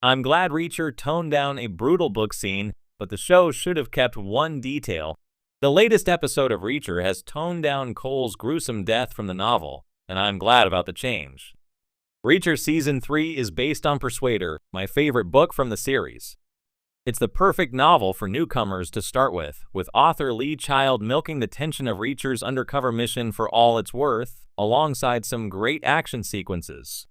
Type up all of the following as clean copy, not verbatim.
I'm glad Reacher toned down a brutal book scene, but the show should have kept one detail. The latest episode of Reacher has toned down Cole's gruesome death from the novel, and I'm glad about the change. Reacher Season 3 is based on Persuader, my favorite book from the series. It's the perfect novel for newcomers to start with author Lee Child milking the tension of Reacher's undercover mission for all it's worth, alongside some great action sequences.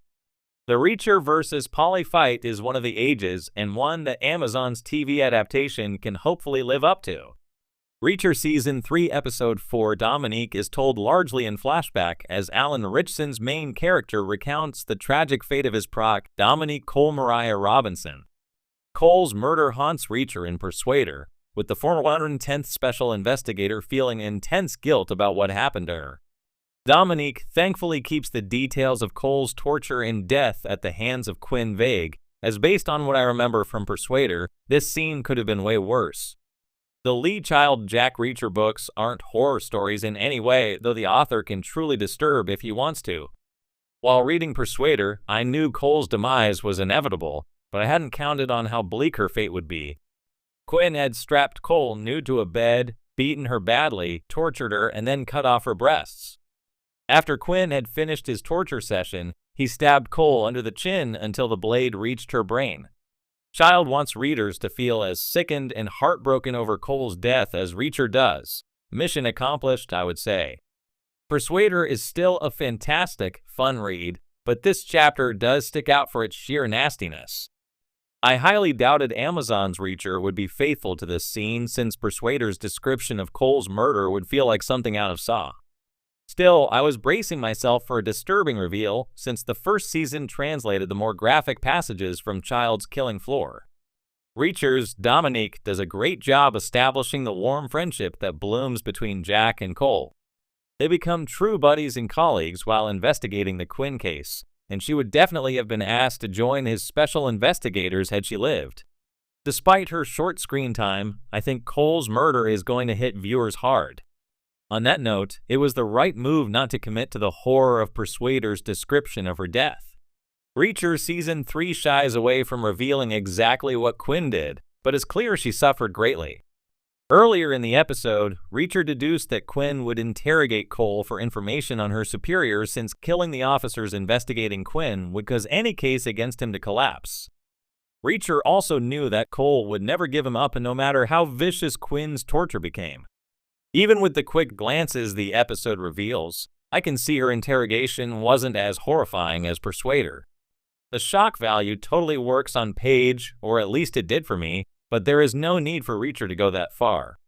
The Reacher vs. Polly fight is one of the ages and one that Amazon's TV adaptation can hopefully live up to. Reacher Season 3 Episode 4 Dominique is told largely in flashback as Alan Ritchson's main character recounts the tragic fate of his proc, Dominique Cole Mariah Robinson. Cole's murder haunts Reacher in Persuader, with the former 110th Special Investigator feeling intense guilt about what happened to her. Dominique thankfully keeps the details of Cole's torture and death at the hands of Quinn vague, as based on what I remember from Persuader, this scene could have been way worse. The Lee Child Jack Reacher books aren't horror stories in any way, though the author can truly disturb if he wants to. While reading Persuader, I knew Cole's demise was inevitable, but I hadn't counted on how bleak her fate would be. Quinn had strapped Cole nude to a bed, beaten her badly, tortured her, and then cut off her breasts. After Quinn had finished his torture session, he stabbed Cole under the chin until the blade reached her brain. Child wants readers to feel as sickened and heartbroken over Cole's death as Reacher does. Mission accomplished, I would say. Persuader is still a fantastic, fun read, but this chapter does stick out for its sheer nastiness. I highly doubted Amazon's Reacher would be faithful to this scene since Persuader's description of Cole's murder would feel like something out of Saw. Still, I was bracing myself for a disturbing reveal since the first season translated the more graphic passages from Child's killing floor. Reacher's Dominique does a great job establishing the warm friendship that blooms between Jack and Cole. They become true buddies and colleagues while investigating the Quinn case, and she would definitely have been asked to join his special investigators had she lived. Despite her short screen time, I think Cole's murder is going to hit viewers hard. On that note, it was the right move not to commit to the horror of Persuader's description of her death. Reacher Season 3 shies away from revealing exactly what Quinn did, but it's clear she suffered greatly. Earlier in the episode, Reacher deduced that Quinn would interrogate Cole for information on her superiors since killing the officers investigating Quinn would cause any case against him to collapse. Reacher also knew that Cole would never give him up no matter how vicious Quinn's torture became. Even with the quick glances the episode reveals, I can see her interrogation wasn't as horrifying as Persuader. The shock value totally works on page, or at least it did for me, but there is no need for Reacher to go that far.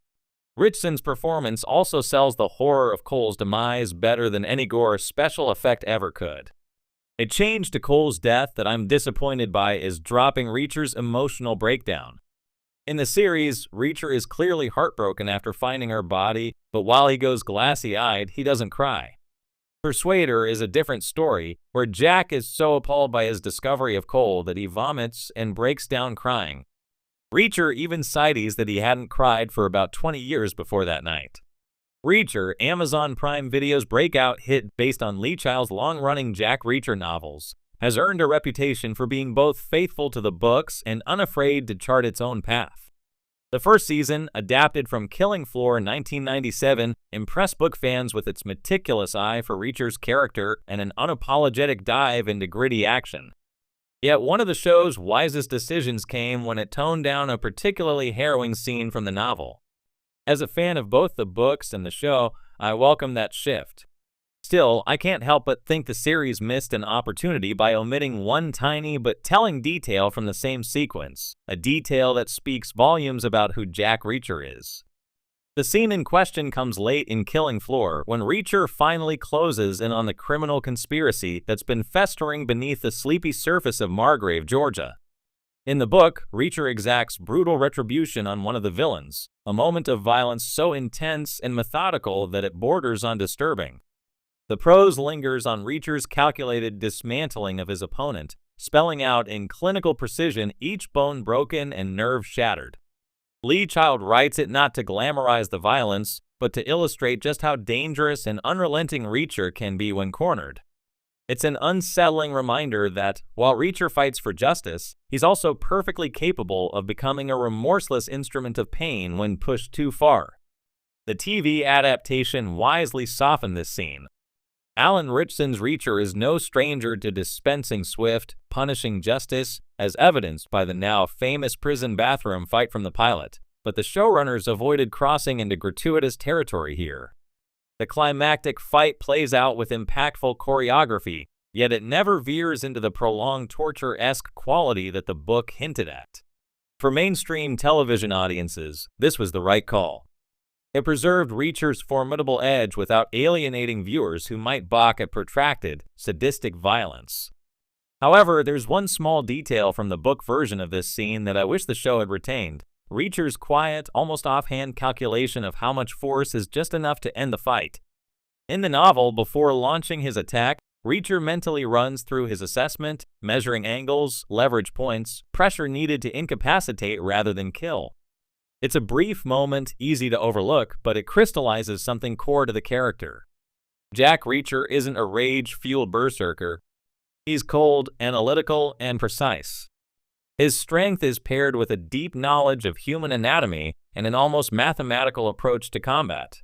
Ritchson's performance also sells the horror of Cole's demise better than any gore special effect ever could. A change to Cole's death that I'm disappointed by is dropping Reacher's emotional breakdown. In the series, Reacher is clearly heartbroken after finding her body, but while he goes glassy-eyed, he doesn't cry. Persuader is a different story, where Jack is so appalled by his discovery of Cole that he vomits and breaks down crying. Reacher even cites that he hadn't cried for about 20 years before that night. Reacher, Amazon Prime Video's breakout hit based on Lee Child's long-running Jack Reacher novels, has earned a reputation for being both faithful to the books and unafraid to chart its own path. The first season, adapted from Killing Floor in 1997, impressed book fans with its meticulous eye for Reacher's character and an unapologetic dive into gritty action. Yet one of the show's wisest decisions came when it toned down a particularly harrowing scene from the novel. As a fan of both the books and the show, I welcome that shift. Still, I can't help but think the series missed an opportunity by omitting one tiny but telling detail from the same sequence, a detail that speaks volumes about who Jack Reacher is. The scene in question comes late in Killing Floor when Reacher finally closes in on the criminal conspiracy that's been festering beneath the sleepy surface of Margrave, Georgia. In the book, Reacher exacts brutal retribution on one of the villains, a moment of violence so intense and methodical that it borders on disturbing. The prose lingers on Reacher's calculated dismantling of his opponent, spelling out in clinical precision each bone broken and nerve shattered. Lee Child writes it not to glamorize the violence, but to illustrate just how dangerous and unrelenting Reacher can be when cornered. It's an unsettling reminder that, while Reacher fights for justice, he's also perfectly capable of becoming a remorseless instrument of pain when pushed too far. The TV adaptation wisely softened this scene. Alan Ritchson's Reacher is no stranger to dispensing swift, punishing justice, as evidenced by the now famous prison bathroom fight from the pilot, but the showrunners avoided crossing into gratuitous territory here. The climactic fight plays out with impactful choreography, yet it never veers into the prolonged torture-esque quality that the book hinted at. For mainstream television audiences, this was the right call. It preserved Reacher's formidable edge without alienating viewers who might balk at protracted, sadistic violence. However, there's one small detail from the book version of this scene that I wish the show had retained: Reacher's quiet, almost offhand calculation of how much force is just enough to end the fight. In the novel, before launching his attack, Reacher mentally runs through his assessment, measuring angles, leverage points, pressure needed to incapacitate rather than kill. It's a brief moment, easy to overlook, but it crystallizes something core to the character. Jack Reacher isn't a rage-fueled berserker. He's cold, analytical, and precise. His strength is paired with a deep knowledge of human anatomy and an almost mathematical approach to combat.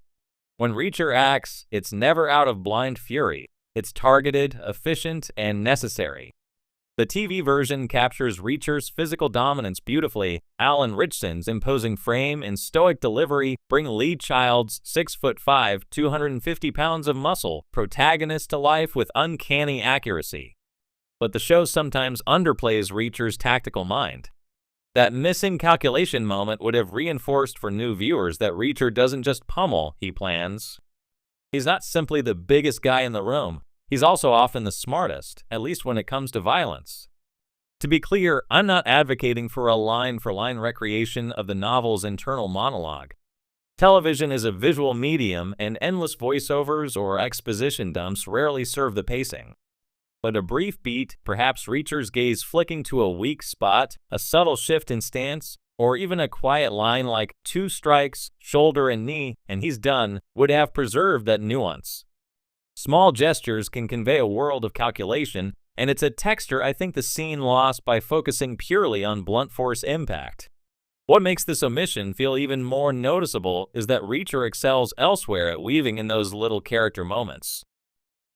When Reacher acts, it's never out of blind fury. It's targeted, efficient, and necessary. The TV version captures Reacher's physical dominance beautifully. Alan Ritchson's imposing frame and stoic delivery bring Lee Child's 6'5", 250 pounds of muscle protagonist to life with uncanny accuracy. But the show sometimes underplays Reacher's tactical mind. That missing calculation moment would have reinforced for new viewers that Reacher doesn't just pummel, he plans. He's not simply the biggest guy in the room. He's also often the smartest, at least when it comes to violence. To be clear, I'm not advocating for a line-for-line recreation of the novel's internal monologue. Television is a visual medium, and endless voiceovers or exposition dumps rarely serve the pacing. But a brief beat, perhaps Reacher's gaze flicking to a weak spot, a subtle shift in stance, or even a quiet line like 2 strikes, shoulder and knee, and he's done, would have preserved that nuance. Small gestures can convey a world of calculation, and it's a texture I think the scene lost by focusing purely on blunt force impact. What makes this omission feel even more noticeable is that Reacher excels elsewhere at weaving in those little character moments.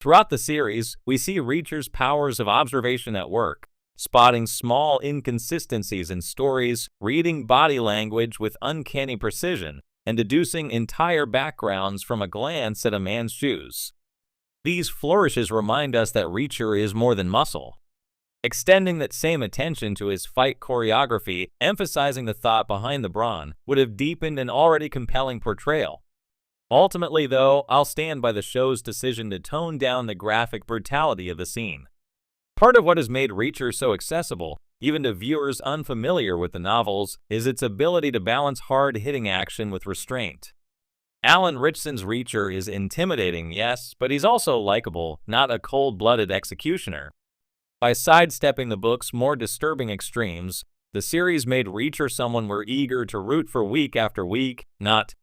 Throughout the series, we see Reacher's powers of observation at work, spotting small inconsistencies in stories, reading body language with uncanny precision, and deducing entire backgrounds from a glance at a man's shoes. These flourishes remind us that Reacher is more than muscle. Extending that same attention to his fight choreography, emphasizing the thought behind the brawn, would have deepened an already compelling portrayal. Ultimately, though, I'll stand by the show's decision to tone down the graphic brutality of the scene. Part of what has made Reacher so accessible, even to viewers unfamiliar with the novels, is its ability to balance hard-hitting action with restraint. Alan Ritchson's Reacher is intimidating, yes, but he's also likable, not a cold-blooded executioner. By sidestepping the book's more disturbing extremes, the series made Reacher someone we're eager to root for week after week, not